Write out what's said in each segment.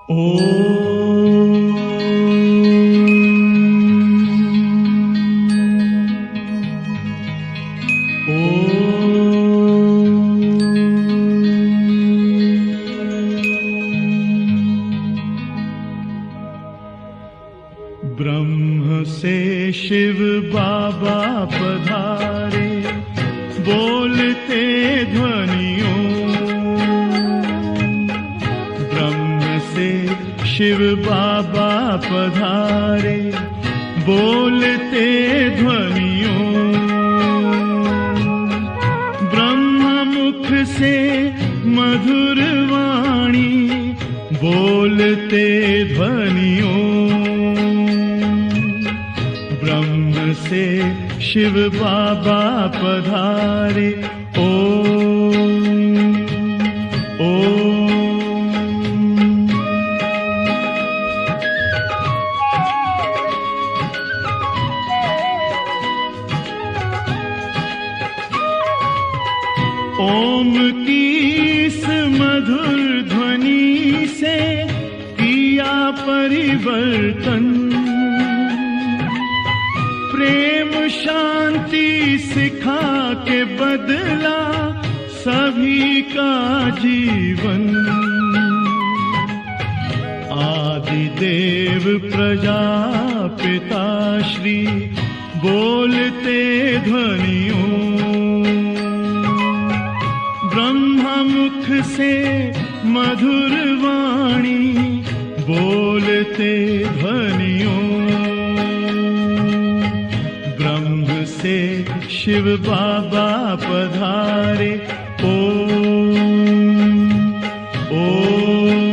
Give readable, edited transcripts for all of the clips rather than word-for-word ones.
ब्रह्म से शिव बाबा पधारे, बोलते ध्वनियों। ब्रह्म से शिव बाबा पधारे, बोलते ध्वनियों। ब्रह्म मुख से मधुर वाणी, बोलते ध्वनियों। ब्रह्म से शिव बाबा पधारे, ओम ओम। ओम की इस मधुर ध्वनि से किया परिवर्तन। प्रेम शांति सिखा के बदला सभी का जीवन। आदिदेव प्रजापिता श्री बोलते ध्वनियों। ब्रह्मा मुख से मधुर वाणी, बोलते ध्वनियों। ब्रह्म से शिव बाबा पधारे, ओम ओम।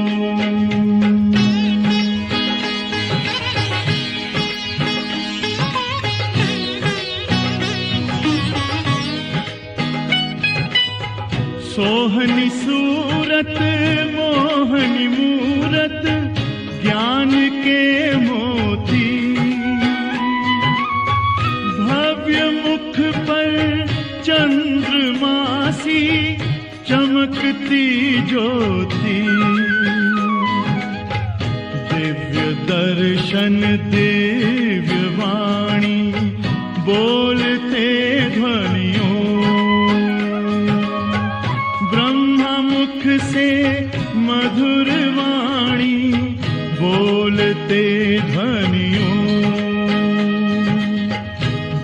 सोहनी सूरत मोहनी मूरत, ज्ञान के मोती। भव्य मुख पर चंद्रमासी, चमकती ज्योति। दिव्य दर्शन दिव्य वाणी, बोलते ध्वनियों। ब्रह्मा मुख से मधुर वाणी, बोलते ध्वनियों।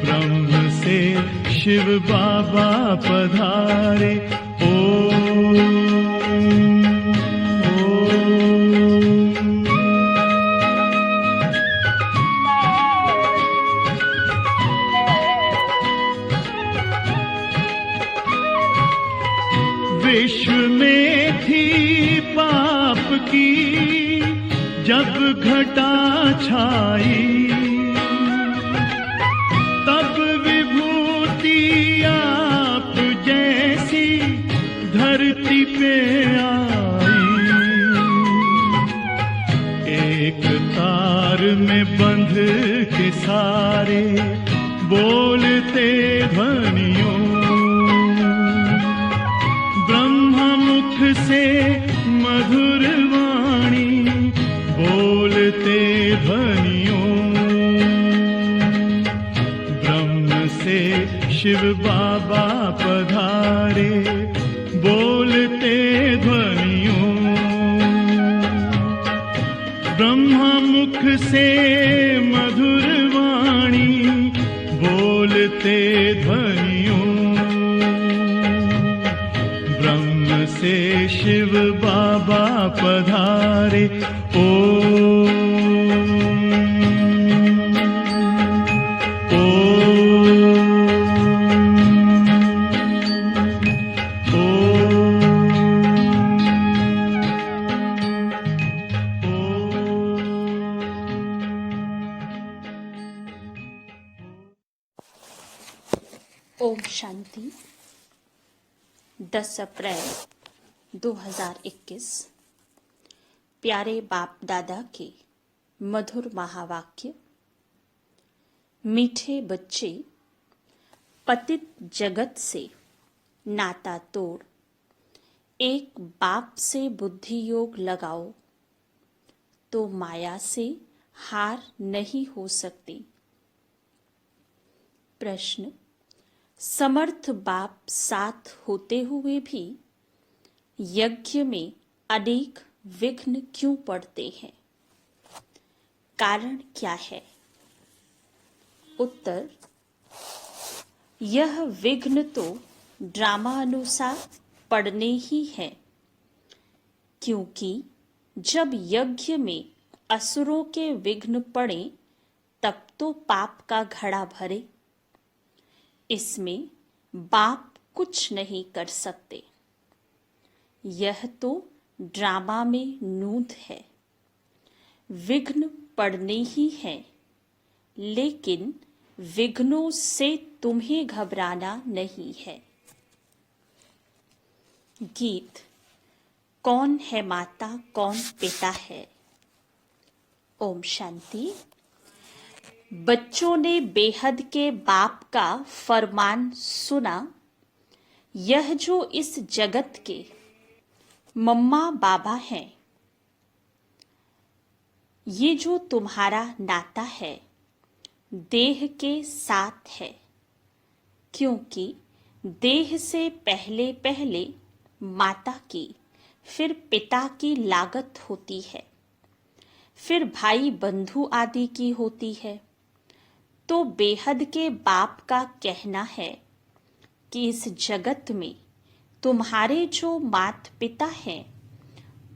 ब्रह्म से शिव बाबा पधारे, ओम ओम। विश्व में थी पाप की जब घटा छाई, तब विभूति आप जैसी धरती पे आई। एक तार में बंध के सारे, बोलते ध्वनियों। ब्रह्मा मुख से मधुर वाणी, बोलते ध्वनियों। ब्रह्म से शिव बाबा पधारे, बोलते ध्वनियों। ब्रह्मा मुख से मधुर वाणी, बोलते ध्वनियों। ब्रह्म से शिव बाबा पधारे, ओम ओम शांति। 10 अप्रैल 2021 प्यारे बाप दादा के मधुर महावाक्य। मीठे बच्चे, पतित जगत से नाता तोड़, एक बाप से बुद्धि योग लगाओ। तो माया से हार नहीं हो सकती। प्रश्न, समर्थ बाप साथ होते हुए भी यज्ञ में अनेक विघ्न क्यों पड़ते हैं? कारण क्या है? उत्तर, यह विघ्न तो ड्रामा अनुसार पड़ने ही है, क्योंकि जब यज्ञ में असुरों के विघ्न पड़े तब तो पाप का घड़ा भरे। इसमें बाप कुछ नहीं कर सकते। यह तो ड्रामा में नूंद है। विघ्न पड़ने ही हैं, लेकिन विघ्नों से तुम्हें घबराना नहीं है। गीत। कौन है माता, कौन पिता है? ओम शांति। बच्चों ने बेहद के बाप का फरमान सुना। यह जो इस जगत के मम्मा बाबा हैं, ये जो तुम्हारा नाता है देह के साथ है, क्योंकि देह से पहले पहले माता की, फिर पिता की लागत होती है, फिर भाई बंधु आदि की होती है। तो बेहद के बाप का कहना है कि इस जगत में तुम्हारे जो माता पिता हैं,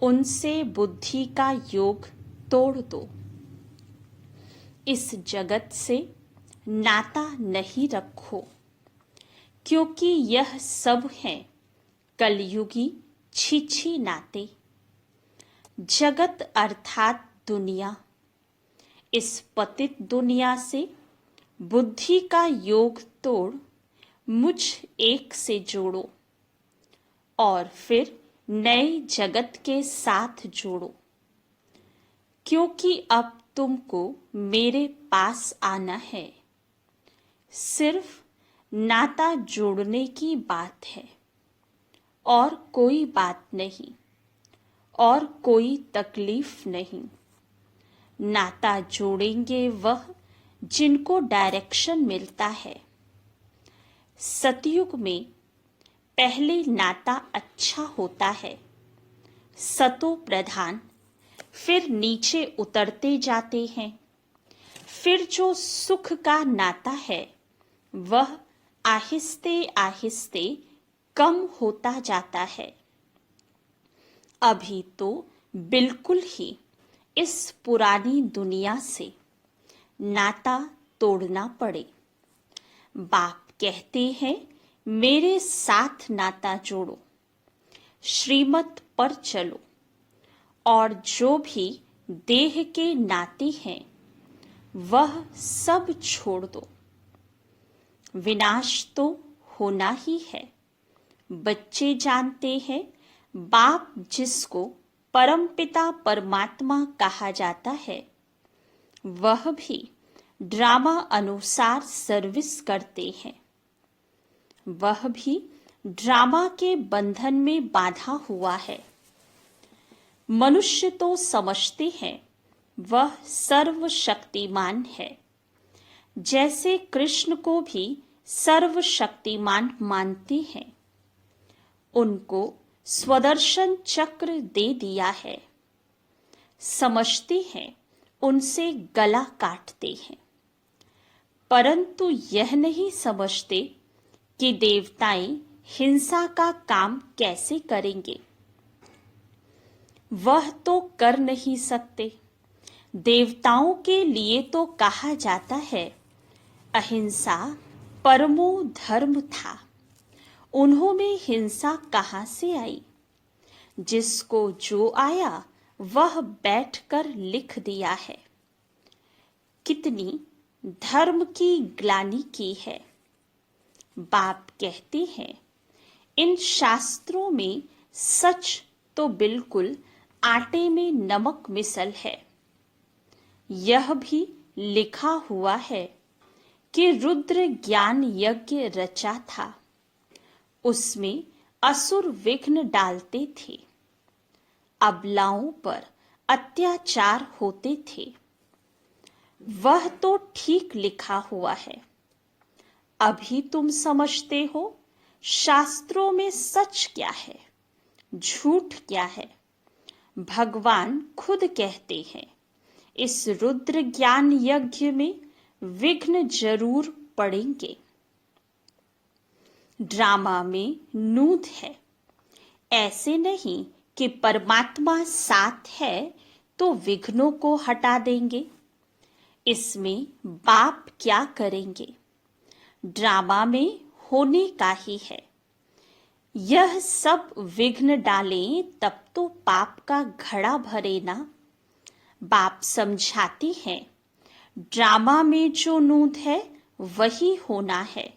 उनसे बुद्धि का योग तोड़ दो। इस जगत से नाता नहीं रखो, क्योंकि यह सब हैं कलयुगी छीछी नाते। जगत अर्थात दुनिया, इस पतित दुनिया से बुद्धि का योग तोड़ मुझ एक से जोड़ो और फिर नए जगत के साथ जोड़ो, क्योंकि अब तुमको मेरे पास आना है। सिर्फ नाता जोड़ने की बात है और कोई बात नहीं और कोई तकलीफ नहीं। नाता जोड़ेंगे वह जिनको डायरेक्शन मिलता है। सतयुग में पहले नाता अच्छा होता है, सतो प्रधान, फिर नीचे उतरते जाते हैं। फिर जो सुख का नाता है वह आहिस्ते आहिस्ते कम होता जाता है। अभी तो बिल्कुल ही इस पुरानी दुनिया से नाता तोड़ना पड़े। बाप कहते हैं मेरे साथ नाता जोड़ो, श्रीमत पर चलो और जो भी देह के नाते हैं वह सब छोड़ दो। विनाश तो होना ही है। बच्चे जानते हैं बाप जिसको परमपिता परमात्मा कहा जाता है, वह भी ड्रामा अनुसार सर्विस करते हैं। वह भी ड्रामा के बंधन में बांधा हुआ है। मनुष्य तो समझते हैं वह सर्वशक्तिमान है, जैसे कृष्ण को भी सर्वशक्तिमान मानते हैं। उनको स्वदर्शन चक्र दे दिया है। समझते हैं उनसे गला काटते हैं, परंतु यह नहीं समझते कि देवताएं हिंसा का काम कैसे करेंगे। वह तो कर नहीं सकते। देवताओं के लिए तो कहा जाता है अहिंसा परमो धर्म था। उन्होंने हिंसा कहाँ से आई? जिसको जो आया वह बैठकर लिख दिया है। कितनी धर्म की ग्लानि की है। बाप कहते हैं इन शास्त्रों में सच तो बिल्कुल आटे में नमक मिसल है। यह भी लिखा हुआ है कि रुद्र ज्ञान यज्ञ रचा था, उसमें असुर विघ्न डालते थे। अबलाओं पर अत्याचार होते थे, वह तो ठीक लिखा हुआ है। अभी तुम समझते हो शास्त्रों में सच क्या है, झूठ क्या है। भगवान खुद कहते हैं, इस रुद्र ज्ञान यज्ञ में विघ्न जरूर पड़ेंगे। ड्रामा में नूत है। ऐसे नहीं कि परमात्मा साथ है तो विघ्नों को हटा देंगे। इसमें बाप क्या करेंगे, ड्रामा में होने का ही है। यह सब विघ्न डालें तब तो पाप का घड़ा भरे ना। बाप समझाते हैं, ड्रामा में जो नूत है वही होना है।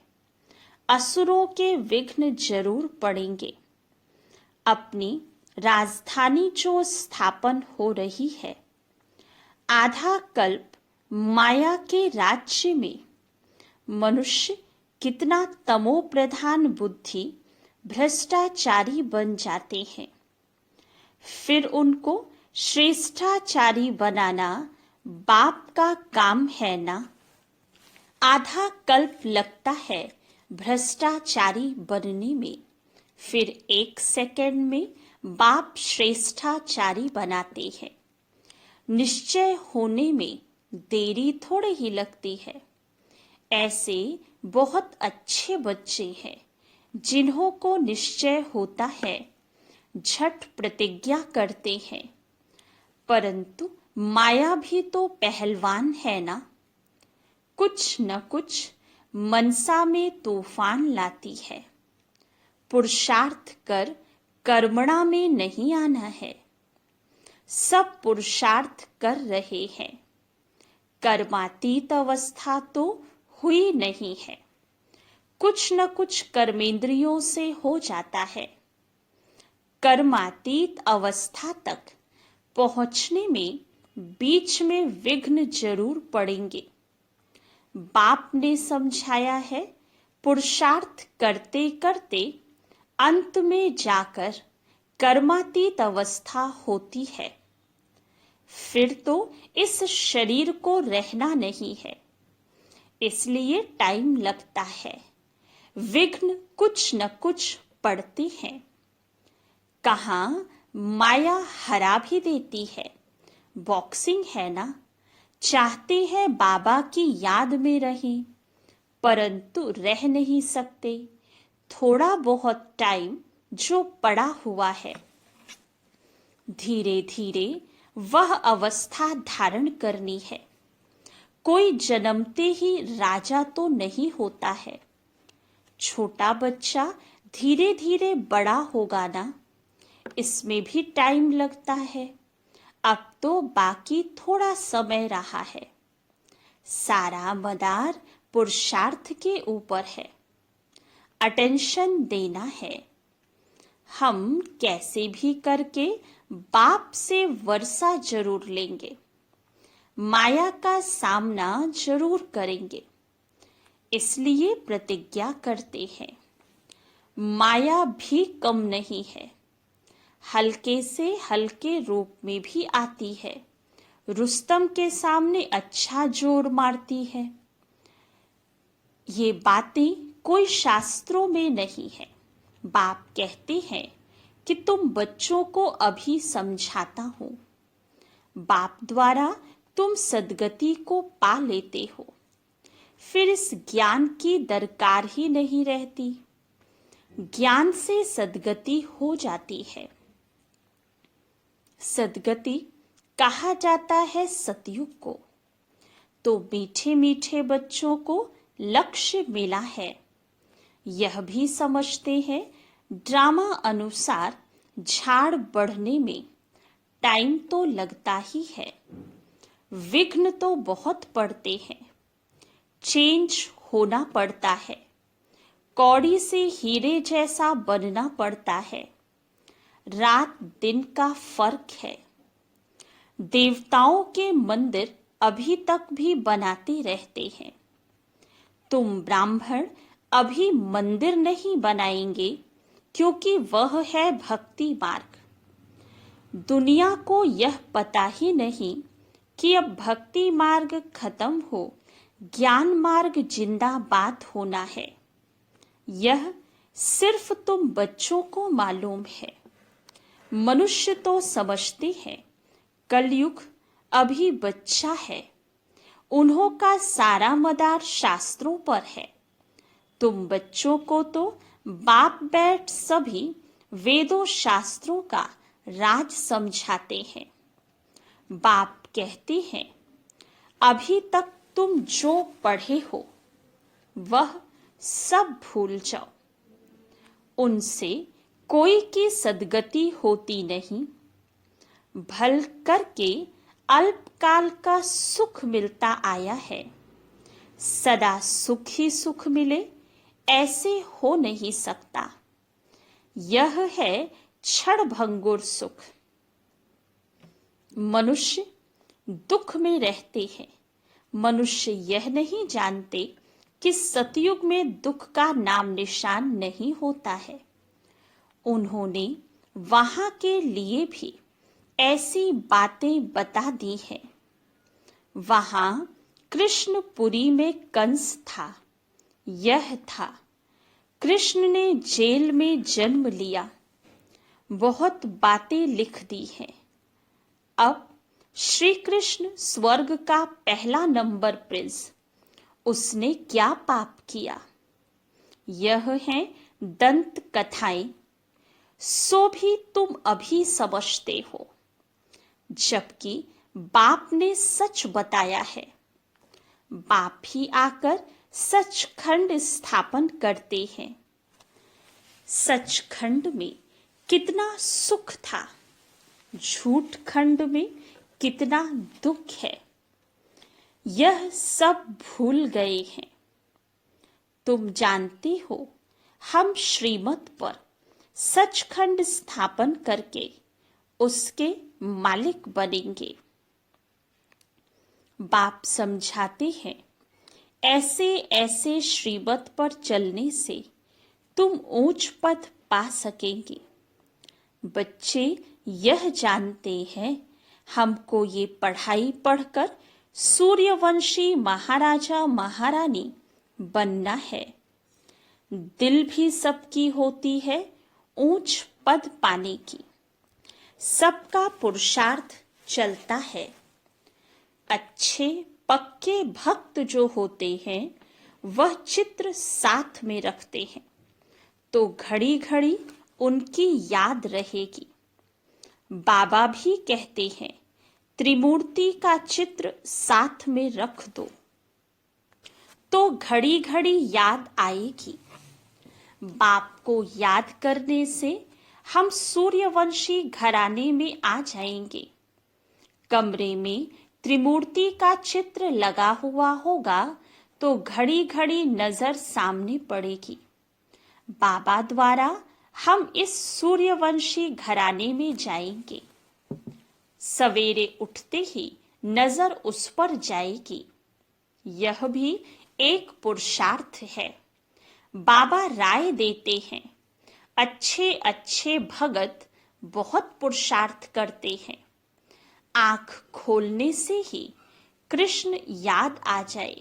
असुरों के विघ्न जरूर पड़ेंगे। अपनी राजधानी जो स्थापन हो रही है, आधा कल्प माया के राज्य में मनुष्य कितना तमो प्रधान बुद्धि भ्रष्टाचारी बन जाते हैं। फिर उनको श्रेष्ठाचारी बनाना बाप का काम है ना। आधा कल्प लगता है भ्रष्टाचारी बनने में, फिर 1 सेकंड में बाप श्रेष्ठाचारी बनाते हैं। निश्चय होने में देरी थोड़ी ही लगती है। ऐसे बहुत अच्छे बच्चे हैं जिन्हों को निश्चय होता है, झट प्रतिज्ञा करते हैं। परंतु माया भी तो पहलवान है ना। कुछ न कुछ मनसा में तूफान लाती है। पुरुषार्थ कर कर्मणा में नहीं आना है। सब पुरुषार्थ कर रहे हैं, कर्मातीत अवस्था तो हुई नहीं है। कुछ न कुछ कर्मेंद्रियों से हो जाता है। कर्मातीत अवस्था तक पहुंचने में बीच में विघ्न जरूर पड़ेंगे। बाप ने समझाया है, पुरुषार्थ करते करते अंत में जाकर कर्मातीत अवस्था होती है। फिर तो इस शरीर को रहना नहीं है, इसलिए टाइम लगता है। विघ्न कुछ न कुछ पड़ते हैं। कहाँ माया हरा भी देती है। बॉक्सिंग है ना। चाहते हैं बाबा की याद में रहें, परंतु रह नहीं सकते। थोड़ा बहुत टाइम जो पड़ा हुआ है, धीरे धीरे वह अवस्था धारण करनी है। कोई जन्मते ही राजा तो नहीं होता है। छोटा बच्चा धीरे धीरे बड़ा होगा ना, इसमें भी टाइम लगता है। अब तो बाकी थोड़ा समय रहा है। सारा मदार पुरुषार्थ के ऊपर है। अटेंशन देना है। हम कैसे भी करके बाप से वर्षा जरूर लेंगे, माया का सामना जरूर करेंगे। इसलिए प्रतिज्ञा करते हैं। माया भी कम नहीं है, हल्के से हल्के रूप में भी आती है। रुस्तम के सामने अच्छा जोर मारती है। ये बातें कोई शास्त्रों में नहीं है। बाप कहते हैं कि तुम बच्चों को अभी समझाता हूं। बाप द्वारा तुम सद्गति को पा लेते हो, फिर इस ज्ञान की दरकार ही नहीं रहती। ज्ञान से सद्गति हो जाती है। सद्गति कहा जाता है सतयुग को। तो मीठे मीठे बच्चों को लक्ष्य मिला है। यह भी समझते हैं ड्रामा अनुसार झाड़ बढ़ने में टाइम तो लगता ही है। विघ्न तो बहुत पड़ते हैं। चेंज होना पड़ता है। कौड़ी से हीरे जैसा बनना पड़ता है। रात दिन का फर्क है। देवताओं के मंदिर अभी तक भी बनाते रहते हैं। तुम ब्राह्मण अभी मंदिर नहीं बनाएंगे, क्योंकि वह है भक्ति मार्ग। दुनिया को यह पता ही नहीं कि अब भक्ति मार्ग खत्म हो, ज्ञान मार्ग जिंदाबाद होना है। यह सिर्फ तुम बच्चों को मालूम है। मनुष्य तो समझते हैं कलयुग अभी बच्चा है, उन्हों का सारा मदार शास्त्रों पर है। तुम बच्चों को तो बाप बैठ सभी वेदों शास्त्रों का राज समझाते हैं। बाप कहते हैं अभी तक तुम जो पढ़े हो वह सब भूल जाओ। उनसे कोई की सदगति होती नहीं। भल करके अल्पकाल का सुख मिलता आया है। सदा सुख ही सुख मिले ऐसे हो नहीं सकता। यह है क्षणभंगुर सुख। मनुष्य दुख में रहते हैं। मनुष्य यह नहीं जानते कि सतयुग में दुख का नाम निशान नहीं होता है। उन्होंने वहां के लिए भी ऐसी बातें बता दी हैं। वहां कृष्णपुरी में कंस था। यह था कृष्ण ने जेल में जन्म लिया। बहुत बातें लिख दी हैं। अब श्री कृष्ण स्वर्ग का पहला नंबर प्रिंस, उसने क्या पाप किया? यह है दंत कथाएं। सो भी तुम अभी समझते हो, जबकि बाप ने सच बताया है। बाप ही आकर सचखंड स्थापन करते हैं। सचखंड में कितना सुख था, झूठ खंड में कितना दुख है, यह सब भूल गए हैं। तुम जानते हो हम श्रीमत पर सचखंड स्थापन करके उसके मालिक बनेंगे। बाप समझाते हैं ऐसे ऐसे श्रीमत पर चलने से तुम ऊंच पद पा सकेंगे। बच्चे यह जानते हैं हमको ये पढ़ाई पढ़कर सूर्यवंशी महाराजा महारानी बनना है। दिल भी सबकी होती है ऊंच पद पाने की। सबका पुरुषार्थ चलता है। अच्छे पक्के भक्त जो होते हैं वह चित्र साथ में रखते हैं तो घड़ी घड़ी उनकी याद रहेगी। बाबा भी कहते हैं त्रिमूर्ति का चित्र साथ में रख दो तो घड़ी घड़ी याद आएगी। बाप को याद करने से हम सूर्यवंशी घराने में आ जाएंगे। कमरे में त्रिमूर्ति का चित्र लगा हुआ होगा तो घड़ी घड़ी नजर सामने पड़ेगी। बाबा द्वारा हम इस सूर्यवंशी घराने में जाएंगे। सवेरे उठते ही नजर उस पर जाएगी। यह भी एक पुरुषार्थ है। बाबा राय देते हैं अच्छे अच्छे भगत बहुत पुरुषार्थ करते हैं। आंख खोलने से ही कृष्ण याद आ जाए,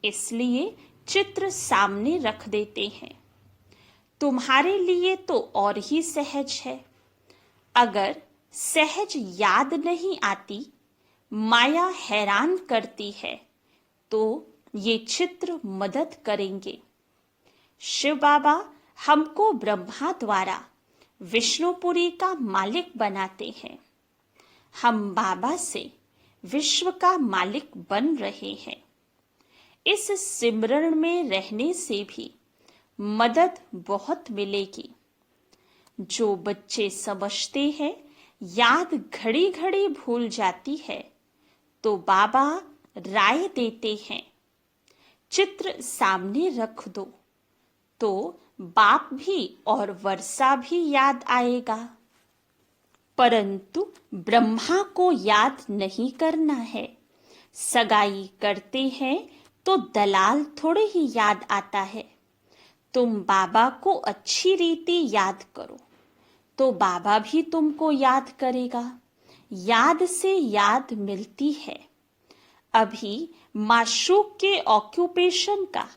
इसलिए चित्र सामने रख देते हैं। तुम्हारे लिए तो और ही सहज है। अगर सहज याद नहीं आती, माया हैरान करती है, तो ये चित्र मदद करेंगे। शिव बाबा हमको ब्रह्मा द्वारा विष्णुपुरी का मालिक बनाते हैं। हम बाबा से विश्व का मालिक बन रहे हैं। इस सिमरण में रहने से भी मदद बहुत मिलेगी। जो बच्चे समझते हैं याद घड़ी घड़ी भूल जाती है, तो बाबा राय देते हैं चित्र सामने रख दो तो बाप भी और वर्षा भी याद आएगा। परंतु ब्रह्मा को याद नहीं करना है। सगाई करते हैं तो दलाल थोड़े ही याद आता है। तुम बाबा को अच्छी रीति याद करो तो बाबा भी तुमको याद करेगा। याद से याद मिलती है। अभी माशूक के ऑक्यूपेशन का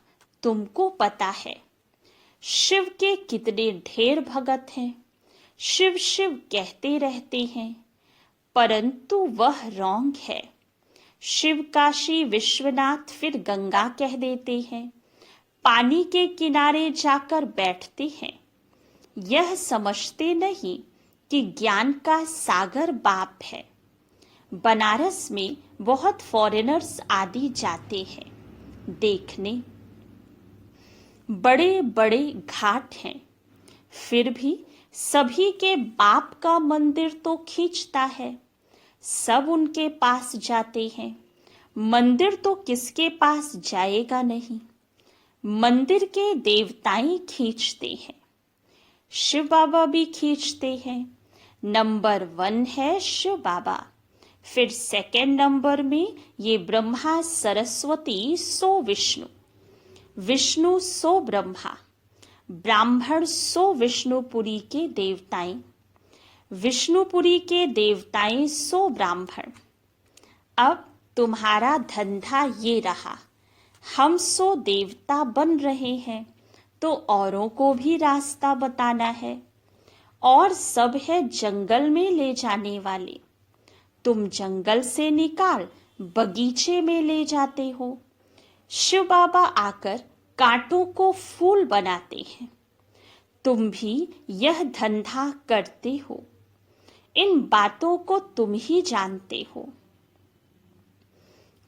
तुमको पता है। शिव के कितने ढेर भगत हैं, शिव शिव कहते रहते हैं, परंतु वह रॉन्ग है। शिव काशी विश्वनाथ फिर गंगा कह देते हैं, पानी के किनारे जाकर बैठते हैं। यह समझते नहीं कि ज्ञान का सागर बाप है। बनारस में बहुत फॉरेनर्स आदि जाते हैं देखने। बड़े बड़े घाट हैं, फिर भी सभी के बाप का मंदिर तो खींचता है। सब उनके पास जाते हैं, मंदिर तो किसके पास जाएगा नहीं। मंदिर के देवताएं खींचते हैं, शिव बाबा भी खींचते हैं। नंबर 1 है शिव बाबा, फिर सेकंड नंबर में ये ब्रह्मा सरस्वती सो विष्णु, विष्णु सो ब्रह्मा, ब्राह्मण सो विष्णुपुरी के देवताएं, विष्णुपुरी के देवताएं सो ब्राह्मण। अब तुम्हारा धंधा ये रहा, हम सो देवता बन रहे हैं तो औरों को भी रास्ता बताना है। और सब है जंगल में ले जाने वाले। तुम जंगल से निकाल बगीचे में ले जाते हो। शिव बाबा आकर कांटों को फूल बनाते हैं। तुम भी यह धंधा करते हो। इन बातों को तुम ही जानते हो।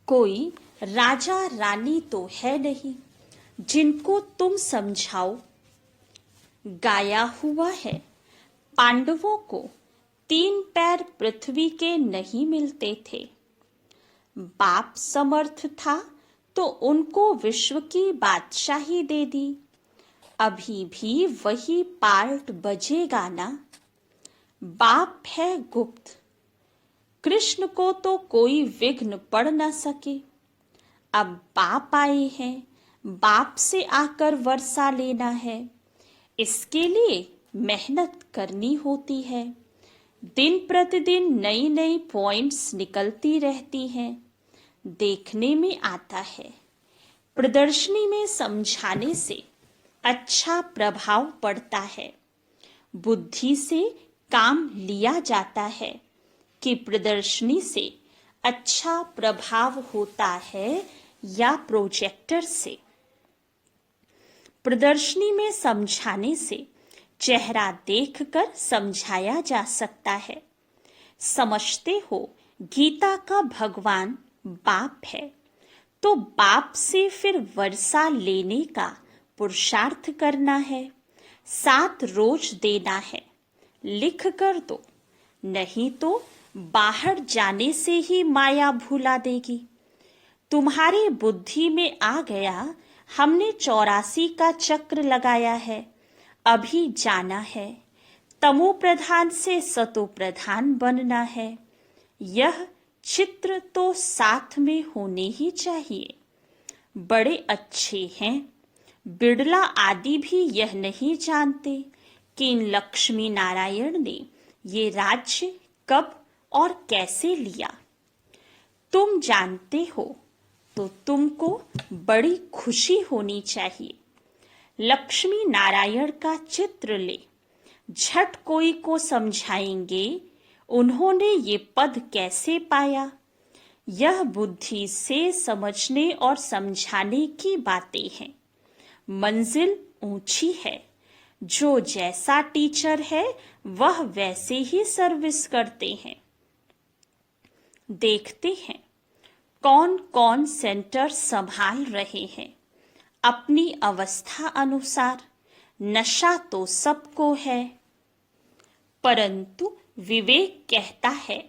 कोई राजा रानी तो है नहीं जिनको तुम समझाओ। गाया हुआ है, पांडवों को 3 पैर पृथ्वी के नहीं मिलते थे। बाप समर्थ था तो उनको विश्व की बादशाही दे दी। अभी भी वही पार्ट बजेगा ना। बाप है गुप्त, कृष्ण को तो कोई विघ्न पड़ न सके। अब बाप आए हैं, बाप से आकर वर्षा लेना है। इसके लिए मेहनत करनी होती है। दिन प्रतिदिन नई नई पॉइंट्स निकलती रहती हैं, देखने में आता है। प्रदर्शनी में समझाने से अच्छा प्रभाव पड़ता है। बुद्धि से काम लिया जाता है कि प्रदर्शनी से अच्छा प्रभाव होता है या प्रोजेक्टर से। प्रदर्शनी में समझाने से चेहरा देखकर समझाया जा सकता है। समझते हो गीता का भगवान बाप है, तो बाप से फिर वर्षा लेने का पुरुषार्थ करना है। 7 रोज देना है, लिख कर दो, नहीं तो बाहर जाने से ही माया भुला देगी। तुम्हारी बुद्धि में आ गया, हमने 84 का चक्र लगाया है, अभी जाना है। तमो प्रधान से सतो प्रधान बनना है। यह चित्र तो साथ में होने ही चाहिए। बड़े अच्छे हैं। बिड़ला आदि भी यह नहीं जानते कि इन लक्ष्मी नारायण ने ये राज्य कब और कैसे लिया। तुम जानते हो तो तुमको बड़ी खुशी होनी चाहिए। लक्ष्मी नारायण का चित्र ले, झट कोई को समझाएंगे उन्होंने ये पद कैसे पाया। यह बुद्धि से समझने और समझाने की बातें हैं। मंजिल ऊंची है। जो जैसा टीचर है वह वैसे ही सर्विस करते हैं। देखते हैं कौन कौन सेंटर संभाल रहे हैं अपनी अवस्था अनुसार। नशा तो सबको है, परंतु विवेक कहता है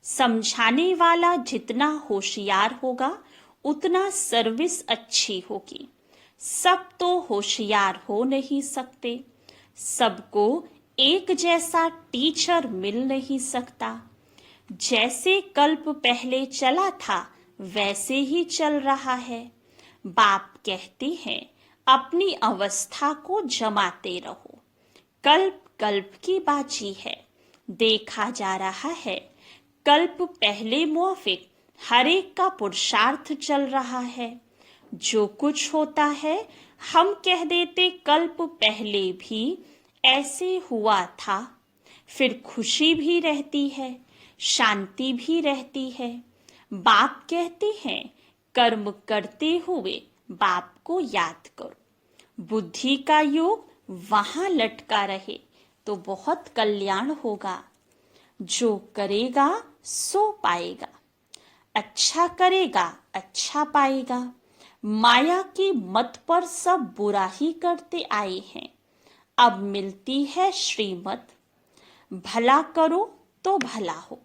समझाने वाला जितना होशियार होगा उतना सर्विस अच्छी होगी। सब तो होशियार हो नहीं सकते, सबको एक जैसा टीचर मिल नहीं सकता। जैसे कल्प पहले चला था वैसे ही चल रहा है। बाप कहते हैं अपनी अवस्था को जमाते रहो। कल्प कल्प की बाजी है। देखा जा रहा है कल्प पहले मुआफिक हर एक का पुरुषार्थ चल रहा है। जो कुछ होता है हम कह देते कल्प पहले भी ऐसे हुआ था। फिर खुशी भी रहती है, शांति भी रहती है। बाप कहते हैं कर्म करते हुए बाप को याद करो। बुद्धि का योग वहां लटका रहे तो बहुत कल्याण होगा। जो करेगा सो पाएगा, अच्छा करेगा अच्छा पाएगा। माया की मत पर सब बुरा ही करते आए हैं। अब मिलती है श्रीमत, भला करो तो भला हो।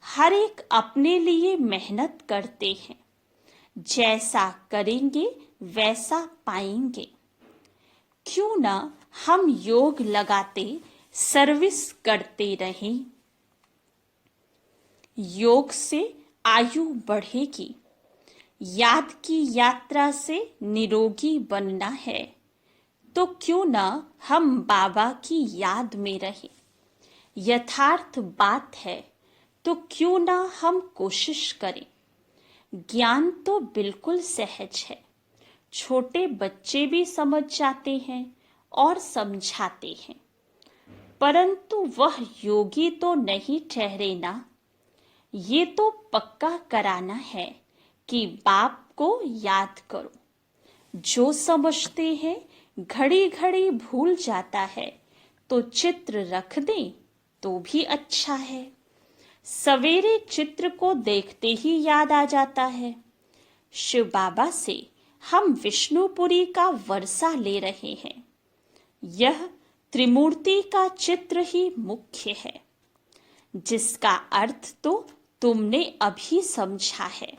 हर एक अपने लिए मेहनत करते हैं। जैसा करेंगे वैसा पाएंगे। क्यों ना हम योग लगाते सर्विस करते रहें। योग से आयु बढ़ेगी। याद की यात्रा से निरोगी बनना है तो क्यों ना हम बाबा की याद में रहें। यथार्थ बात है तो क्यों ना हम कोशिश करें। ज्ञान तो बिल्कुल सहज है। छोटे बच्चे भी समझ जाते हैं और समझाते हैं, परंतु वह योगी तो नहीं ठहरे ना। ये तो पक्का कराना है कि बाप को याद करो। जो समझते हैं घड़ी घड़ी भूल जाता है तो चित्र रख दें तो भी अच्छा है। सवेरे चित्र को देखते ही याद आ जाता है। शिव बाबा से हम विष्णुपुरी का वर्षा ले रहे हैं। यह त्रिमूर्ति का चित्र ही मुख्य है, जिसका अर्थ तो तुमने अभी समझा है।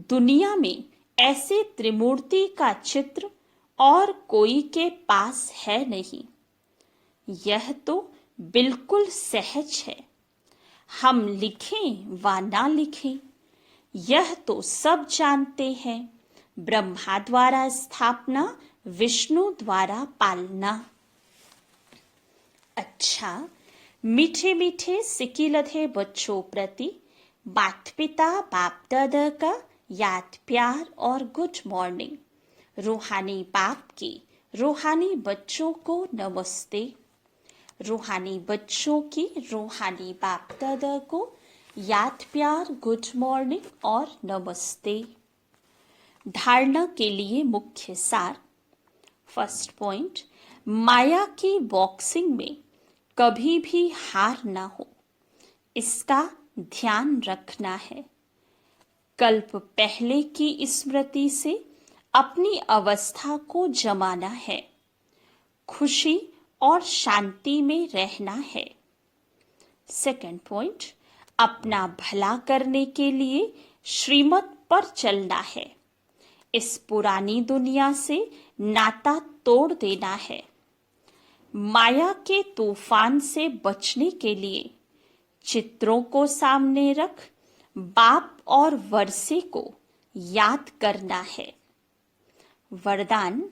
दुनिया में ऐसे त्रिमूर्ति का चित्र और कोई के पास है नहीं। यह तो बिल्कुल सहज है। हम लिखें व ना लिखें, यह तो सब जानते हैं। ब्रह्मा द्वारा स्थापना, विष्णु द्वारा पालना। अच्छा, मीठे मीठे सिकिलधे बच्चों प्रति माता पिता बाप दादा का याद प्यार और गुड मॉर्निंग। रूहानी बाप की रूहानी बच्चों को नमस्ते। रूहानी बच्चों की रूहानी बाप दादा को याद प्यार गुड मॉर्निंग और नमस्ते। धारणा के लिए मुख्य सार। फर्स्ट पॉइंट, माया की बॉक्सिंग में कभी भी हार ना हो, इसका ध्यान रखना है। कल्प पहले की स्मृति से अपनी अवस्था को जमाना है। खुशी और शांति में रहना है। सेकंड पॉइंट, अपना भला करने के लिए श्रीमत पर चलना है। इस पुरानी दुनिया से नाता तोड़ देना है। माया के तूफान से बचने के लिए चित्रों को सामने रख बाप और वर्षे को याद करना है। वरदान,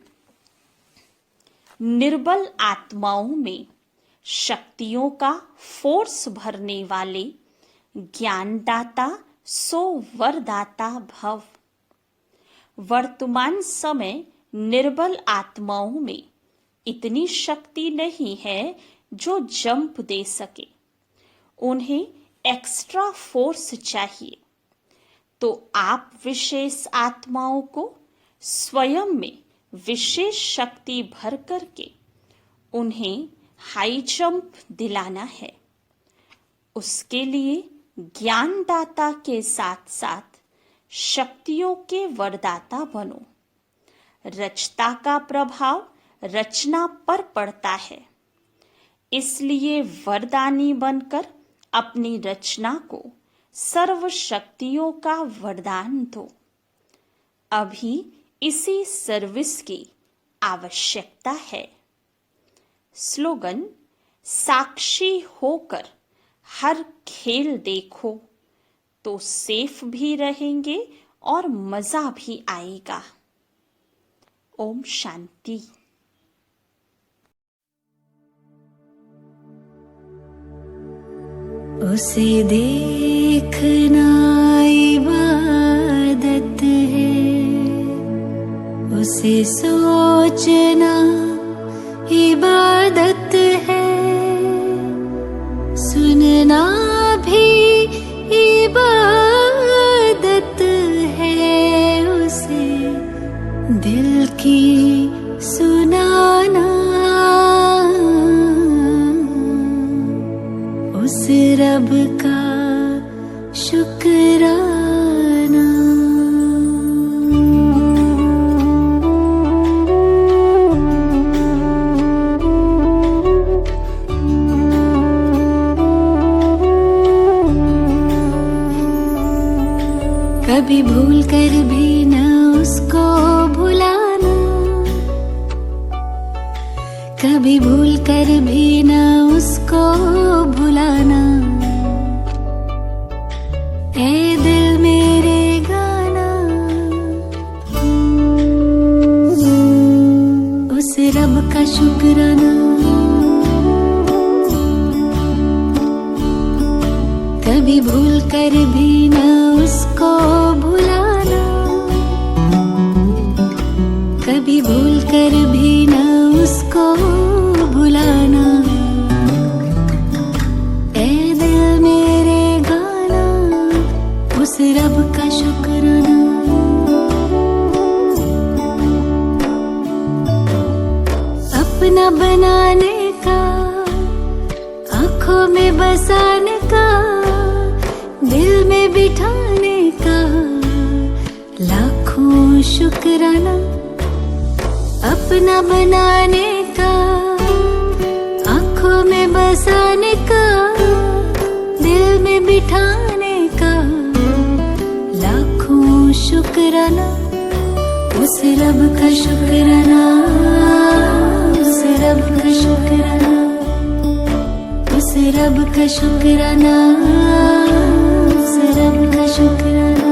निर्बल आत्माओं में शक्तियों का फोर्स भरने वाले ज्ञानदाता सो वरदाता भव। वर्तमान समय निर्बल आत्माओं में इतनी शक्ति नहीं है जो जंप दे सके। उन्हें एक्स्ट्रा फोर्स चाहिए। तो आप विशेष आत्माओं को स्वयं में विशेष शक्ति भर करके उन्हें हाई जंप दिलाना है। उसके लिए ज्ञानदाता के साथ साथ शक्तियों के वरदाता बनो। रचता का प्रभाव रचना पर पड़ता है, इसलिए वरदानी बनकर अपनी रचना को सर्व शक्तियों का वरदान दो। अभी इसी सर्विस की आवश्यकता है। स्लोगन, साक्षी होकर हर खेल देखो तो सेफ भी रहेंगे और मजा भी आएगा। ओम शांति। उसे देखना इबादत है, उसे सोचना इबादत है, सुनना भी इबादत है, उसे दिल की सुनाना, उस रब का शुक्राना। कभी भूल कर भी न उसको भुलाना, कभी भूल कर भी न उसको भुलाना। ऐ दिल मेरे गाना, उस रब का शुक्राना। कभी भूल कर भी न उसको भुलाना, कभी भूल कर भी न उसको भुलाना। ऐ दिल मेरे गाना, उस रब का शुक्राना। अपना बनाने का, आँखों में बसाने का, दिल में बिठाने का लाखों शुक्राना। अपना बनाने का, आँखों में बसाने का, दिल में बिठाने का लाखों शुक्राना। उस रब का शुक्राना, उस रब का शुक्राना, उस रब का शुक्राना, उस रब का शुक्राना।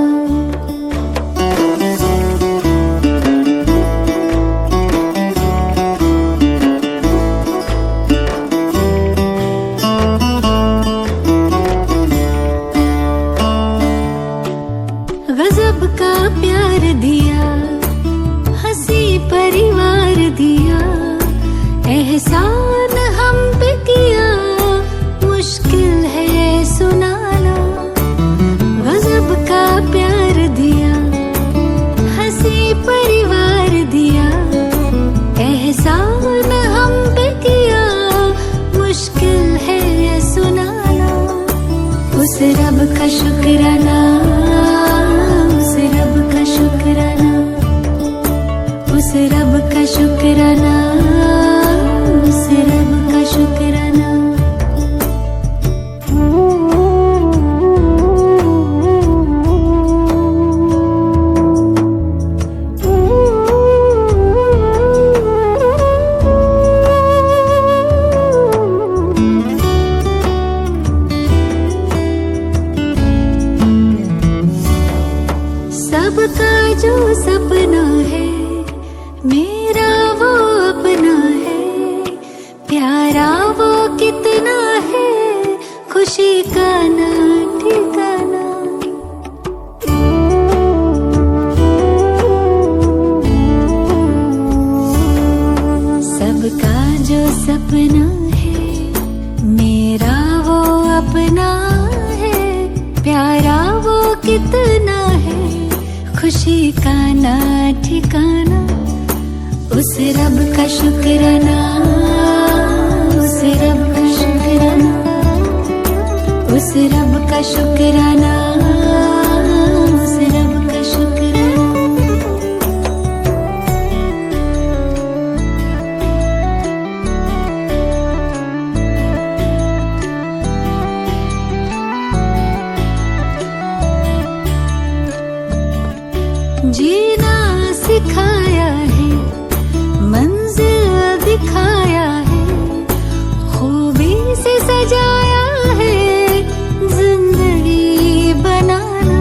गजब का प्यार दिया, हंसी परिवार दिया, एहसान हम पे किया, मुश्किल है सुनाना। गजब का प्यार दिया, हंसी परिवार दिया, एहसान हम पे किया, मुश्किल है सुनाना। उस रब का शुक्राना, उस रब का शुक्राना, उस रब का शुक्राना, उस रब का शुक्राना। सबका जो सपना है, मेरा वो अपना है, प्यारा वो कितना है, खुशी का ना ठिकाना। सबका जो सपना है, मेरा वो अपना है, प्यारा वो कितना है, खुशी का ना ठिकाना। उस रब का शुक्राना, उस रब का शुक्राना, उस रब का शुक्राना, उस रब का शुक्राना। जीना सिखाया है, मंजिल दिखाया है, खूबी से सजाया है, जिंदगी बनाना।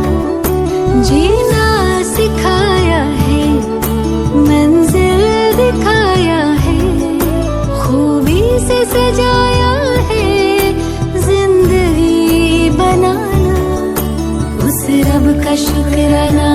मिलना